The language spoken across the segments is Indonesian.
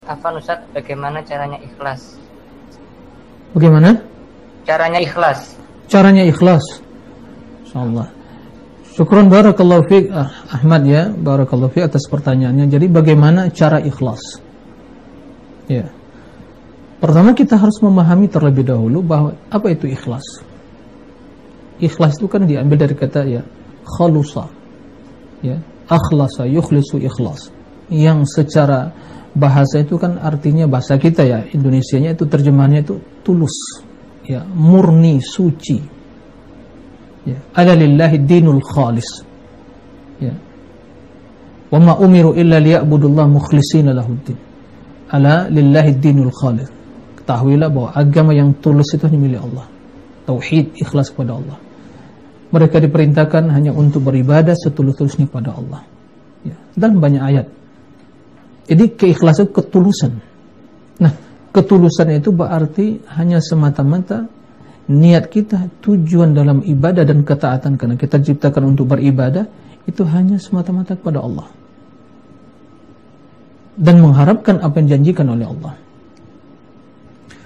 Afwan Ustaz, bagaimana caranya ikhlas? Bagaimana? Caranya ikhlas. Caranya ikhlas. Insyaallah. Syukron barakallahu fiik Ahmad ya, barakallahu fiik atas pertanyaannya. Jadi bagaimana cara ikhlas? Ya. Pertama kita harus memahami terlebih dahulu bahwa apa itu ikhlas. Ikhlas itu kan diambil dari kata ya, khalusa. Ya, akhlasa yukhlisu ikhlas. Yang secara bahasa itu kan artinya bahasa kita ya, Indonesianya itu terjemahannya itu tulus. Ya, murni, suci. Ya, ala lillahi dinul khalis. Ya. Wa ma umiru illa liya'budullaha mukhlishina lahuddin. Ala lillahi dinul khalis. Ketahuilah bahwa agama yang tulus itu hanya milik Allah. Tauhid, ikhlas kepada Allah. Mereka diperintahkan hanya untuk beribadah setulus-tulusnya kepada Allah. Ya, dan banyak ayat. Jadi keikhlasan ketulusan. Nah, ketulusan itu berarti hanya semata-mata niat kita, tujuan dalam ibadah dan ketaatan, karena kita diciptakan untuk beribadah itu hanya semata-mata kepada Allah dan mengharapkan apa yang dijanjikan oleh Allah,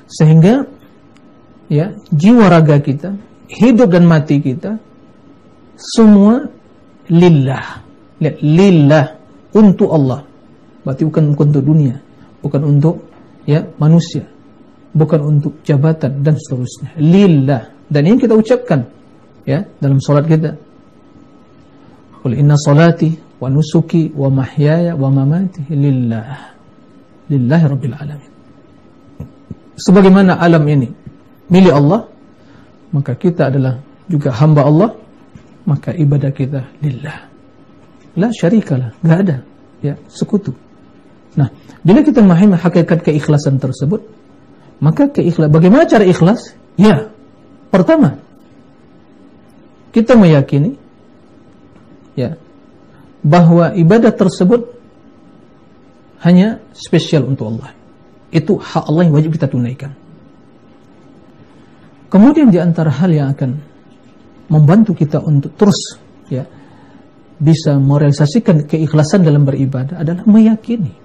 sehingga ya jiwa raga kita, hidup dan mati kita semua lillah. Lihat, lillah, untuk Allah. Berarti bukan untuk dunia, bukan untuk ya manusia, bukan untuk jabatan dan seterusnya. Lillah. Dan ini kita ucapkan ya dalam salat kita. Qul inna salati wa nusuki wa mahyaya wa mamati lillah. Lillahi rabbil alamin. Sebagaimana alam ini milik Allah, maka kita adalah juga hamba Allah, maka ibadah kita lillah. La syarikalah, enggak ada ya sekutu. Nah, bila kita memahami hakikat keikhlasan tersebut, maka bagaimana cara ikhlas? Ya, pertama kita meyakini ya bahwa ibadah tersebut hanya spesial untuk Allah. Itu hak Allah yang wajib kita tunaikan. Kemudian di antara hal yang akan membantu kita untuk terus ya bisa merealisasikan keikhlasan dalam beribadah adalah meyakini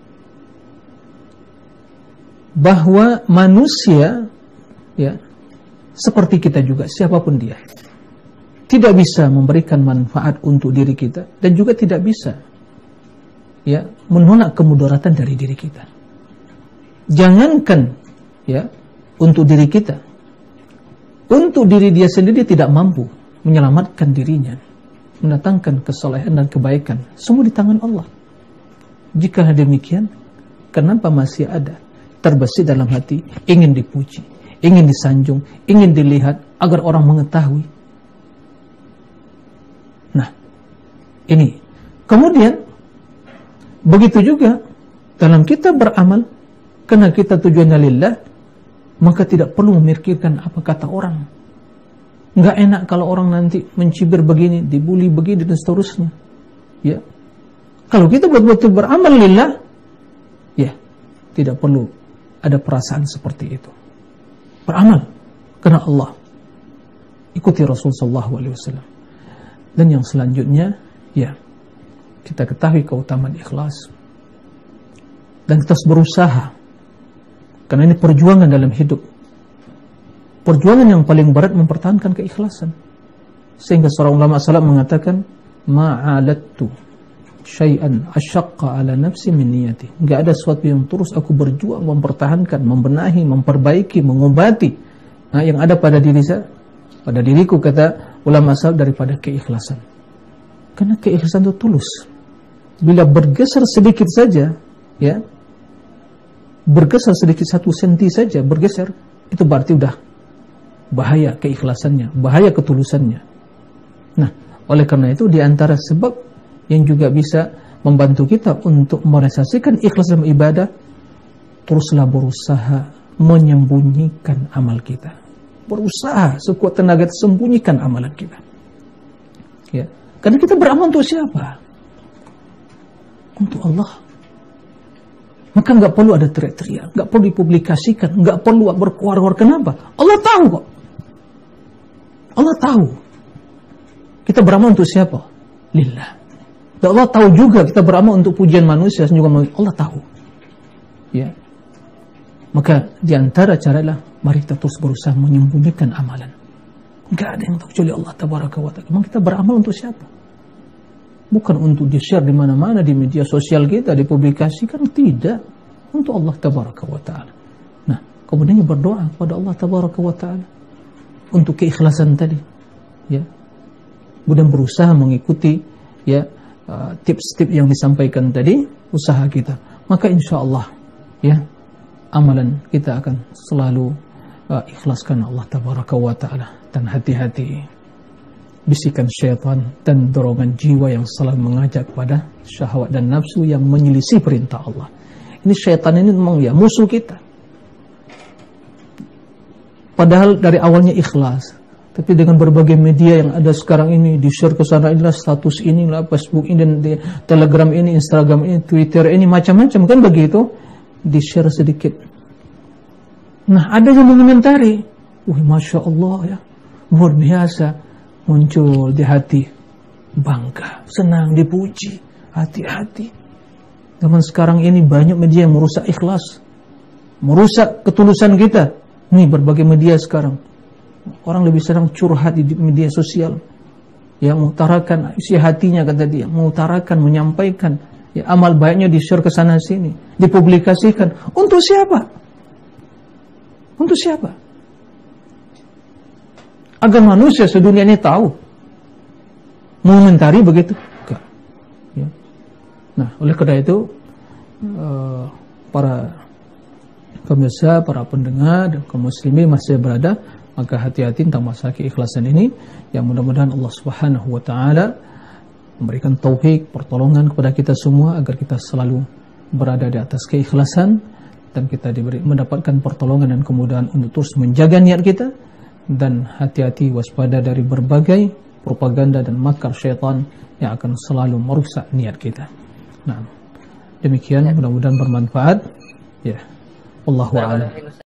bahwa manusia ya seperti kita juga, siapapun dia, tidak bisa memberikan manfaat untuk diri kita dan juga tidak bisa ya menolak kemudaratan dari diri kita. Jangankan ya untuk diri kita, untuk diri dia sendiri tidak mampu menyelamatkan dirinya, mendatangkan kesalehan dan kebaikan, semua di tangan Allah. Jika demikian, kenapa masih ada terbesit dalam hati ingin dipuji, ingin disanjung, ingin dilihat agar orang mengetahui? Nah, ini. Kemudian begitu juga dalam kita beramal, karena kita tujuannya lillah, maka tidak perlu memikirkan apa kata orang. Nggak enak kalau orang nanti mencibir begini, dibully begini dan seterusnya. Ya, kalau kita betul-betul beramal lillah, ya tidak perlu ada perasaan seperti itu. Beramal karena Allah, ikuti Rasul sallallahu alaihi wasallam. Dan yang selanjutnya, ya kita ketahui keutamaan ikhlas dan kita harus berusaha, karena ini perjuangan dalam hidup. Perjuangan yang paling berat mempertahankan keikhlasan. Sehingga seorang ulama salaf mengatakan, ma'alattu syai'an asyaqqa ala nafsi min niyati. Enggak ada sesuatu yang terus aku berjuang mempertahankan, membenahi, memperbaiki, mengobati yang ada pada diri saya, pada diriku, kata ulama salaf, daripada keikhlasan. Karena keikhlasan itu tulus. Bila bergeser sedikit saja, ya, bergeser sedikit 1 senti saja bergeser, itu berarti udah bahaya keikhlasannya, bahaya ketulusannya. Nah, oleh karena itu diantara sebab yang juga bisa membantu kita untuk merealisasikan ikhlas dalam ibadah, teruslah berusaha menyembunyikan amal kita. Berusaha sekuat tenaga sembunyikan amalan kita. Ya, karena kita beramal untuk siapa? Untuk Allah. Maka nggak perlu ada teriak-teriak, nggak perlu dipublikasikan, nggak perlu berkuar-kuar. Kenapa? Allah tahu kok. Allah tahu kita beramal untuk siapa? Lillah. Dan Allah tahu juga kita beramal untuk pujian manusia, juga Allah tahu. ya. Maka di antara cara adalah mari kita terus berusaha menyembunyikan amalan. Enggak ada yang tahu kecuali Allah Tabaraka wa Ta'ala. Memang kita beramal untuk siapa? Bukan untuk di-share di mana-mana di media sosial kita, dipublikasikan, tidak. Untuk Allah Tabaraka wa Ta'ala. Nah, kemudian berdoa kepada Allah Tabaraka wa Ta'ala untuk keikhlasan tadi, ya. Kemudian berusaha mengikuti, ya, tips-tips yang disampaikan tadi, usaha kita. Maka insya Allah, ya, amalan kita akan selalu ikhlaskan Allah Tabaraka wa Ta'ala. Dan hati-hati bisikan syaitan dan dorongan jiwa yang selalu mengajak pada syahwat dan nafsu yang menyelisih perintah Allah. Ini syaitan ini memang ya musuh kita. Padahal dari awalnya ikhlas, tapi dengan berbagai media yang ada sekarang ini, di-share ke sana, inilah status inilah, Facebook ini, dan Telegram ini, Instagram ini, Twitter ini, macam-macam kan begitu, di-share sedikit. Nah, ada yang mengomentari, wah, Masya Allah ya, luar biasa, muncul di hati bangga, senang, dipuji. Hati-hati, zaman sekarang ini banyak media yang merusak ikhlas, merusak ketulusan kita. Nih berbagai media sekarang, orang lebih senang curhat di media sosial, yang mengutarakan isi hatinya, kata dia, mengutarakan, menyampaikan, ya, amal baiknya di-share ke sana sini, dipublikasikan. Untuk siapa? Untuk siapa? Agar manusia sedunia ini tahu, mengomentari begitu? Enggak. Ya. Nah, oleh karena itu, para pemirsa, para pendengar, dan kaum muslimin masih berada, maka hati-hati tentang masalah keikhlasan ini. Yang mudah-mudahan Allah Subhanahu wa Ta'ala memberikan taufik, pertolongan kepada kita semua agar kita selalu berada di atas keikhlasan, dan kita mendapatkan pertolongan dan kemudahan untuk terus menjaga niat kita. Dan hati-hati waspada dari berbagai propaganda dan makar syaitan yang akan selalu merusak niat kita. Nah, demikian, mudah-mudahan bermanfaat. Ya, Wallahu a'lam.